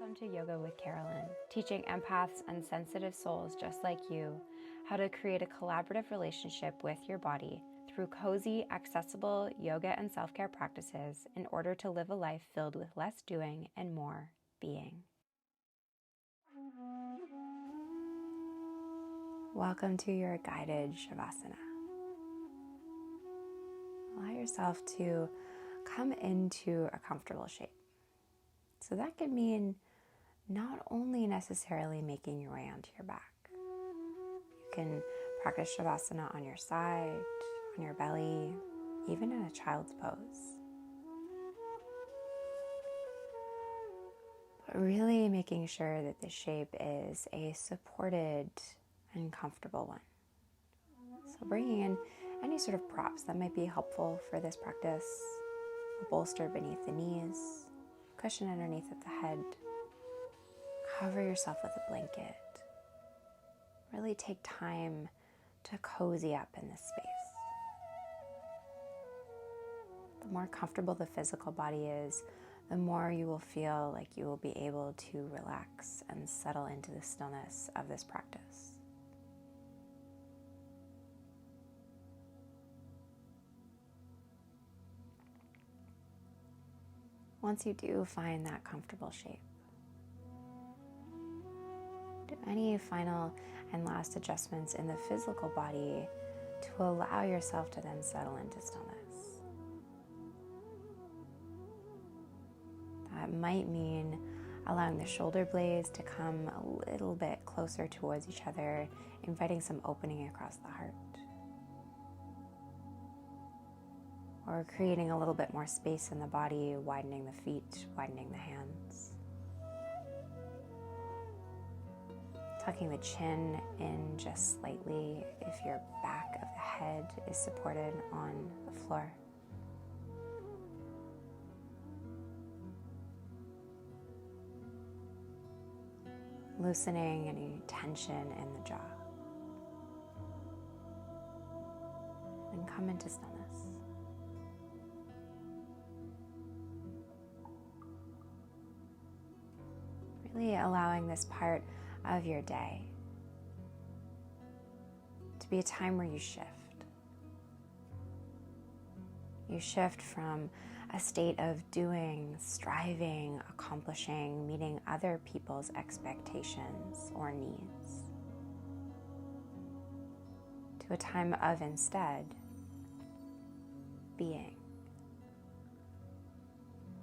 Welcome to Yoga with Carolynne, teaching empaths and sensitive souls just like you how to create a collaborative relationship with your body through cozy, accessible yoga and self-care practices in order to live a life filled with less doing and more being. Welcome to your guided Savasana. Allow yourself to come into a comfortable shape. So that could mean not only necessarily making your way onto your back. You can practice Savasana on your side, on your belly, even in a child's pose. But really making sure that the shape is a supported and comfortable one. So bringing in any sort of props that might be helpful for this practice. A bolster beneath the knees, cushion underneath of the head. Cover yourself with a blanket. Really take time to cozy up in this space. The more comfortable the physical body is, the more you will feel like you will be able to relax and settle into the stillness of this practice. Once you do find that comfortable shape, do any final and last adjustments in the physical body to allow yourself to then settle into stillness. That might mean allowing the shoulder blades to come a little bit closer towards each other, inviting some opening across the heart. Or creating a little bit more space in the body, widening the feet, widening the hands. Tucking the chin in just slightly if your back of the head is supported on the floor. Loosening any tension in the jaw. And come into stillness. Really allowing this part of your day to be a time where you shift. You shift from a state of doing, striving, accomplishing, meeting other people's expectations or needs, to a time of instead being.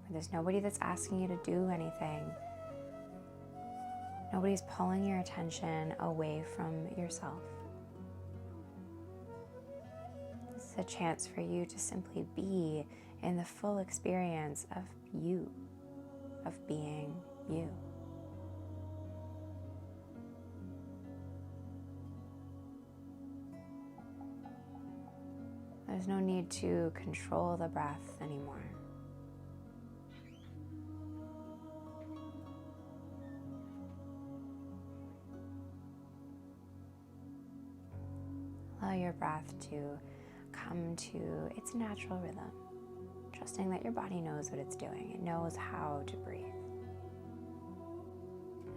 Where there's nobody that's asking you to do anything. Nobody's pulling your attention away from yourself. This is a chance for you to simply be in the full experience of you, of being you. There's no need to control the breath anymore. Allow your breath to come to its natural rhythm, trusting that your body knows what it's doing. It knows how to breathe.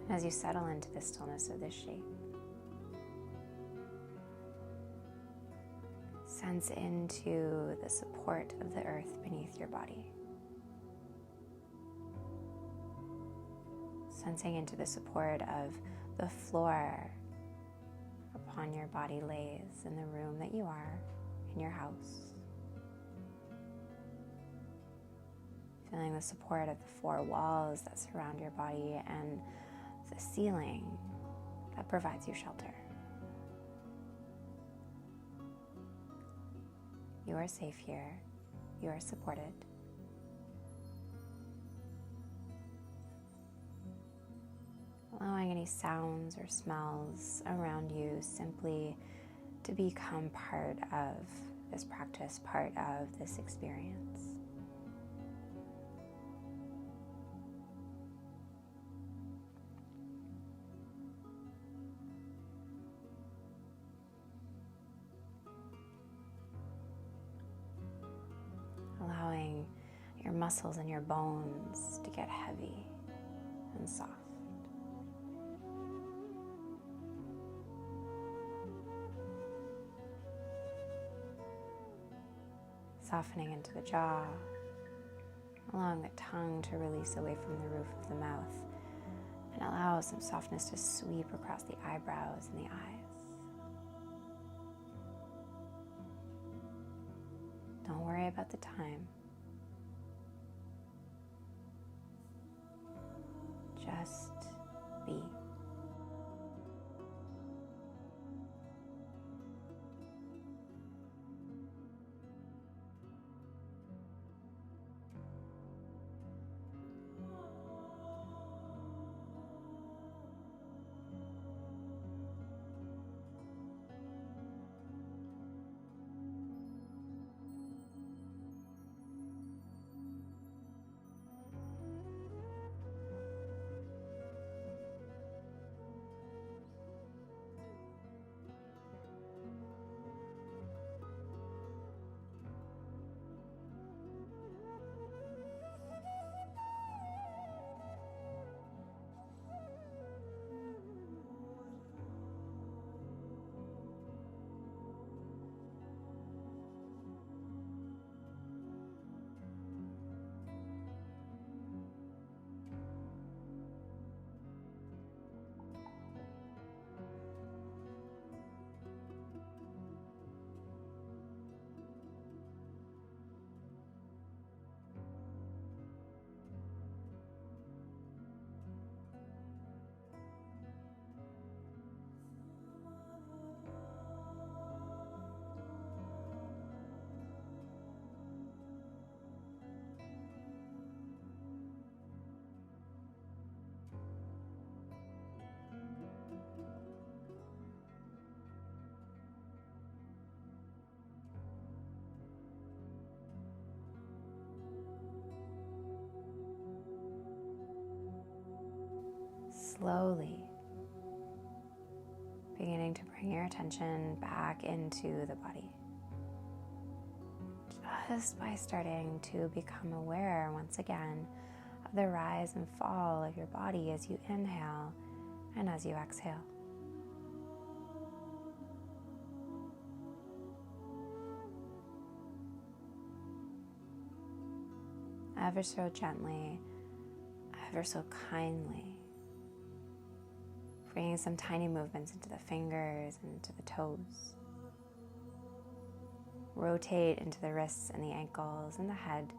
And as you settle into the stillness of this shape, sense into the support of the earth beneath your body. Sensing into the support of the floor upon your body lays in the room that you are, in your house. Feeling the support of the four walls that surround your body and the ceiling that provides you shelter. You are safe here. You are supported. Allowing any sounds or smells around you simply to become part of this practice, part of this experience. Allowing your muscles and your bones to get heavy and soft. Softening into the jaw, allowing the tongue to release away from the roof of the mouth, and allow some softness to sweep across the eyebrows and the eyes. Don't worry about the time. Just be. Slowly beginning to bring your attention back into the body. Just by starting to become aware once again of the rise and fall of your body as you inhale and as you exhale. Ever so gently, ever so kindly, bringing some tiny movements into the fingers and into the toes. Rotate into the wrists and the ankles, and the head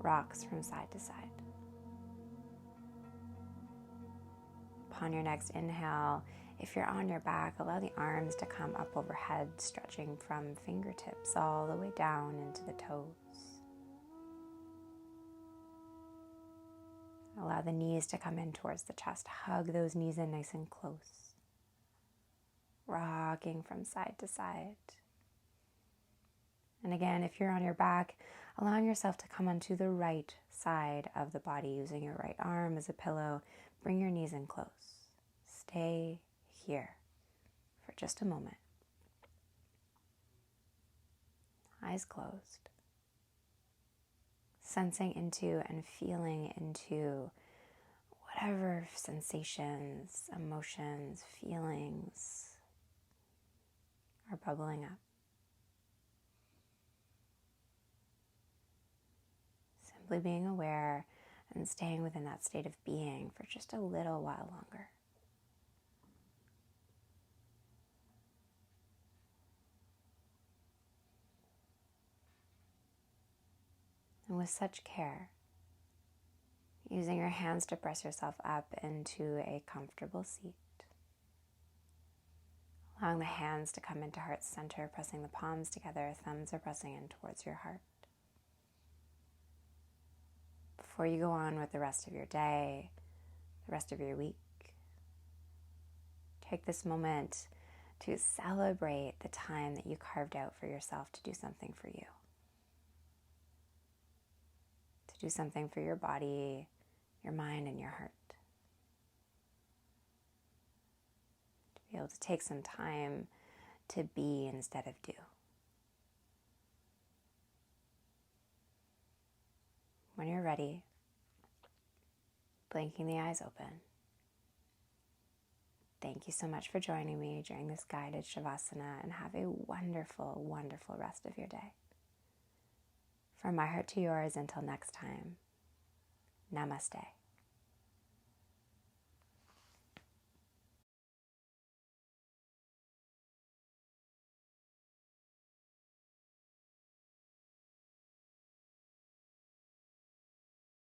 rocks from side to side. Upon your next inhale, if you're on your back, allow the arms to come up overhead, stretching from fingertips all the way down into the toes. Allow the knees to come in towards the chest. Hug those knees in nice and close. Rocking from side to side. And again, if you're on your back, allowing yourself to come onto the right side of the body, using your right arm as a pillow. Bring your knees in close. Stay here for just a moment. Eyes closed. Sensing into and feeling into whatever sensations, emotions, feelings are bubbling up. Simply being aware and staying within that state of being for just a little while longer. And with such care, using your hands to press yourself up into a comfortable seat. Allowing the hands to come into heart center, pressing the palms together, thumbs are pressing in towards your heart. Before you go on with the rest of your day, the rest of your week, take this moment to celebrate the time that you carved out for yourself to do something for you. To do something for your body, your mind, and your heart. To be able to take some time to be instead of do. When you're ready, blinking the eyes open, thank you so much for joining me during this guided Savasana, and have a wonderful, wonderful rest of your day. From my heart to yours, until next time, namaste.